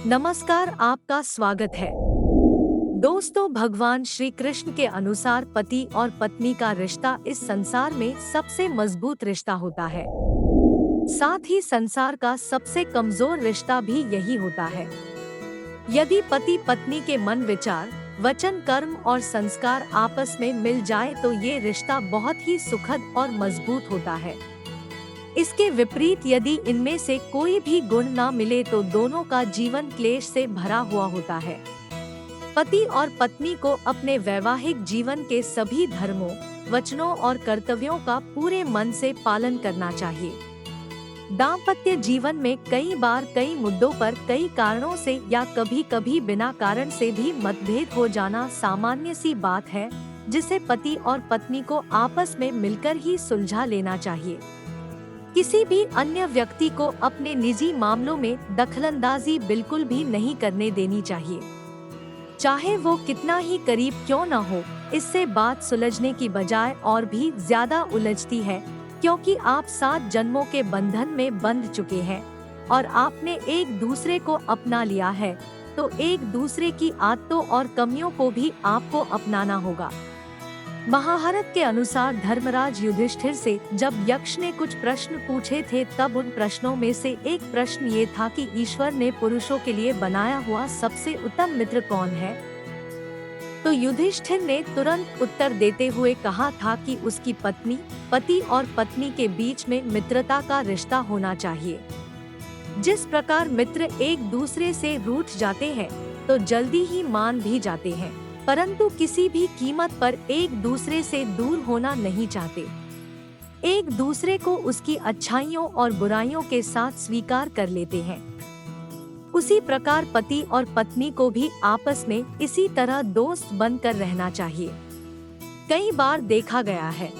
नमस्कार, आपका स्वागत है। दोस्तों, भगवान श्री कृष्ण के अनुसार पति और पत्नी का रिश्ता इस संसार में सबसे मजबूत रिश्ता होता है। साथ ही संसार का सबसे कमजोर रिश्ता भी यही होता है। यदि पति पत्नी के मन, विचार, वचन, कर्म और संस्कार आपस में मिल जाए तो ये रिश्ता बहुत ही सुखद और मजबूत होता है। इसके विपरीत यदि इनमें से कोई भी गुण ना मिले तो दोनों का जीवन क्लेश से भरा हुआ होता है। पति और पत्नी को अपने वैवाहिक जीवन के सभी धर्मों, वचनों और कर्तव्यों का पूरे मन से पालन करना चाहिए। दाम्पत्य जीवन में कई बार कई मुद्दों पर कई कारणों से या कभी-कभी बिना कारण से भी मतभेद हो जाना सामान्य सी बात है, जिसे पति और पत्नी को आपस में मिलकर ही सुलझा लेना चाहिए। किसी भी अन्य व्यक्ति को अपने निजी मामलों में दखलंदाजी बिल्कुल भी नहीं करने देनी चाहिए। चाहे वो कितना ही करीब क्यों न हो, इससे बात सुलझने की बजाय और भी ज्यादा उलझती है, क्योंकि आप 7 जन्मों के बंधन में बंध चुके हैं और आपने एक दूसरे को अपना लिया है, तो एक दूसरे की आदतों और कमियों को भी आपको अपनाना होगा। महाभारत के अनुसार धर्मराज युधिष्ठिर से जब यक्ष ने कुछ प्रश्न पूछे थे, तब उन प्रश्नों में से एक प्रश्न ये था कि ईश्वर ने पुरुषों के लिए बनाया हुआ सबसे उत्तम मित्र कौन है? तो युधिष्ठिर ने तुरंत उत्तर देते हुए कहा था कि उसकी पत्नी, पति और पत्नी के बीच में मित्रता का रिश्ता होना चाहिए। जिस प्रकार मित्र एक दूसरे से रूठ जाते हैं तो जल्दी ही मान भी जाते हैं, परंतु किसी भी कीमत पर एक दूसरे से दूर होना नहीं चाहते। एक दूसरे को उसकी अच्छाइयों और बुराइयों के साथ स्वीकार कर लेते हैं। उसी प्रकार पति और पत्नी को भी आपस में इसी तरह दोस्त बनकर रहना चाहिए। कई बार देखा गया है,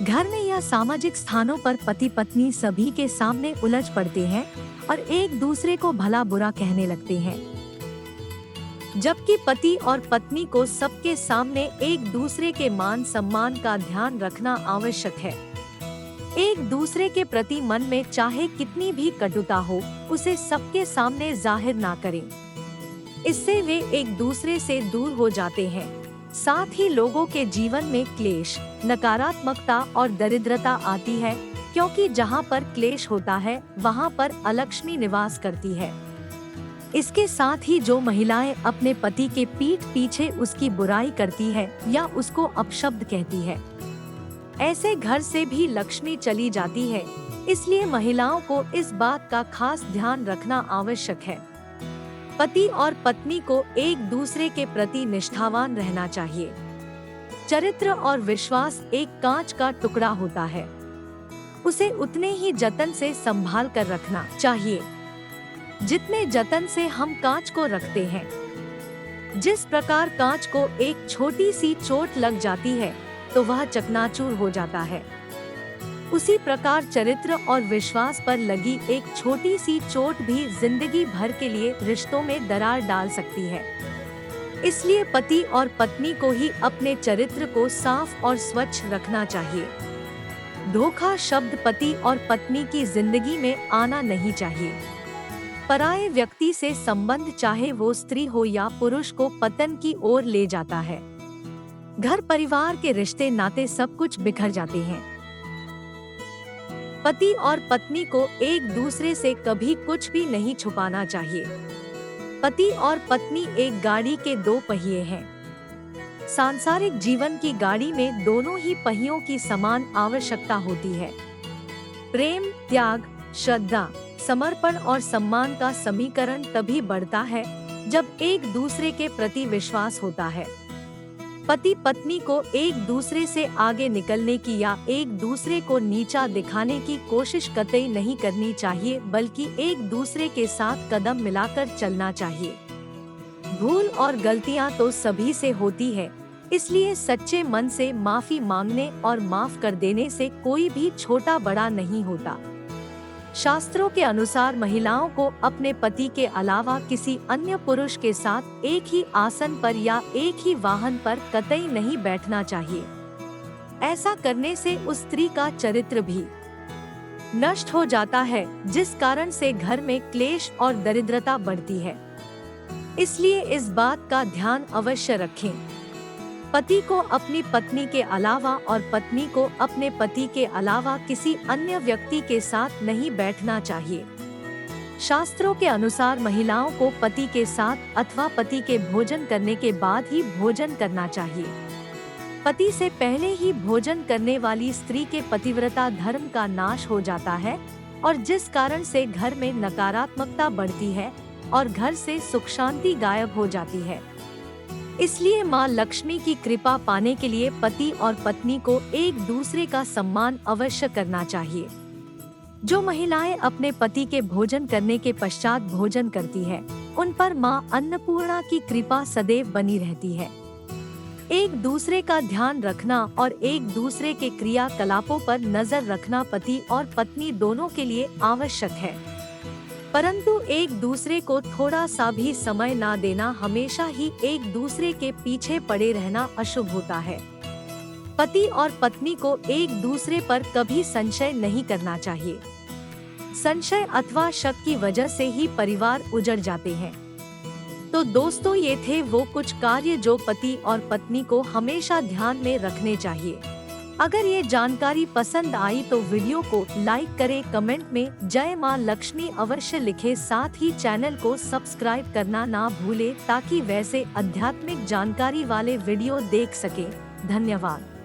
घर में या सामाजिक स्थानों पर पति पत्नी सभी के सामने उलझ पड़ते हैं और एक दूसरे को भला बुरा कहने लगते हैं, जबकि पति और पत्नी को सबके सामने एक दूसरे के मान सम्मान का ध्यान रखना आवश्यक है। एक दूसरे के प्रति मन में चाहे कितनी भी कटुता हो, उसे सबके सामने जाहिर ना करें। इससे वे एक दूसरे से दूर हो जाते हैं। साथ ही लोगों के जीवन में क्लेश, नकारात्मकता और दरिद्रता आती है, क्योंकि जहाँ पर क्लेश होता है वहाँ पर अलक्ष्मी निवास करती है। इसके साथ ही जो महिलाएं अपने पति के पीठ पीछे उसकी बुराई करती है या उसको अपशब्द कहती है, ऐसे घर से भी लक्ष्मी चली जाती है। इसलिए महिलाओं को इस बात का खास ध्यान रखना आवश्यक है। पति और पत्नी को एक दूसरे के प्रति निष्ठावान रहना चाहिए। चरित्र और विश्वास एक कांच का टुकड़ा होता है, उसे उतने ही जतन से संभाल कर रखना चाहिए जितने जतन से हम कांच को रखते हैं। जिस प्रकार कांच को एक छोटी सी चोट लग जाती है तो वह चकनाचूर हो जाता है, उसी प्रकार चरित्र और विश्वास पर लगी एक छोटी सी चोट भी जिंदगी भर के लिए रिश्तों में दरार डाल सकती है। इसलिए पति और पत्नी को ही अपने चरित्र को साफ और स्वच्छ रखना चाहिए। धोखा शब्द पति और पत्नी की जिंदगी में आना नहीं चाहिए। पराये व्यक्ति से संबंध, चाहे वो स्त्री हो या पुरुष, को पतन की ओर ले जाता है। घर परिवार के रिश्ते नाते सब कुछ बिखर जाते हैं। पति और पत्नी को एक दूसरे से कभी कुछ भी नहीं छुपाना चाहिए। पति और पत्नी एक गाड़ी के 2 पहिए हैं। सांसारिक जीवन की गाड़ी में दोनों ही पहियों की समान आवश्यकता होती है। प्रेम, त्याग, श्रद्धा, समर्पण और सम्मान का समीकरण तभी बढ़ता है जब एक दूसरे के प्रति विश्वास होता है। पति पत्नी को एक दूसरे से आगे निकलने की या एक दूसरे को नीचा दिखाने की कोशिश कतई नहीं करनी चाहिए, बल्कि एक दूसरे के साथ कदम मिलाकर चलना चाहिए। भूल और गलतियां तो सभी से होती है, इसलिए सच्चे मन से माफी मांगने और माफ कर देने से कोई भी छोटा बड़ा नहीं होता। शास्त्रों के अनुसार महिलाओं को अपने पति के अलावा किसी अन्य पुरुष के साथ एक ही आसन पर या एक ही वाहन पर कतई नहीं बैठना चाहिए। ऐसा करने से उस स्त्री का चरित्र भी नष्ट हो जाता है, जिस कारण से घर में क्लेश और दरिद्रता बढ़ती है। इसलिए इस बात का ध्यान अवश्य रखें। पति को अपनी पत्नी के अलावा और पत्नी को अपने पति के अलावा किसी अन्य व्यक्ति के साथ नहीं बैठना चाहिए। शास्त्रों के अनुसार महिलाओं को पति के साथ अथवा पति के भोजन करने के बाद ही भोजन करना चाहिए। पति से पहले ही भोजन करने वाली स्त्री के पतिव्रता धर्म का नाश हो जाता है और जिस कारण से घर में नकारात्मकता बढ़ती है और घर से सुख शांति गायब हो जाती है। इसलिए माँ लक्ष्मी की कृपा पाने के लिए पति और पत्नी को एक दूसरे का सम्मान अवश्य करना चाहिए। जो महिलाएं अपने पति के भोजन करने के पश्चात भोजन करती है, उन पर माँ अन्नपूर्णा की कृपा सदैव बनी रहती है। एक दूसरे का ध्यान रखना और एक दूसरे के क्रियाकलापों पर नजर रखना पति और पत्नी दोनों के लिए आवश्यक है, परंतु एक दूसरे को थोड़ा सा भी समय ना देना, हमेशा ही एक दूसरे के पीछे पड़े रहना अशुभ होता है। पति और पत्नी को एक दूसरे पर कभी संशय नहीं करना चाहिए। संशय अथवा शक की वजह से ही परिवार उजड़ जाते हैं। तो दोस्तों, ये थे वो कुछ कार्य जो पति और पत्नी को हमेशा ध्यान में रखने चाहिए। अगर ये जानकारी पसंद आई तो वीडियो को लाइक करें, कमेंट में जय मां लक्ष्मी अवश्य लिखें, साथ ही चैनल को सब्सक्राइब करना ना भूलें ताकि वैसे आध्यात्मिक जानकारी वाले वीडियो देख सकें। धन्यवाद।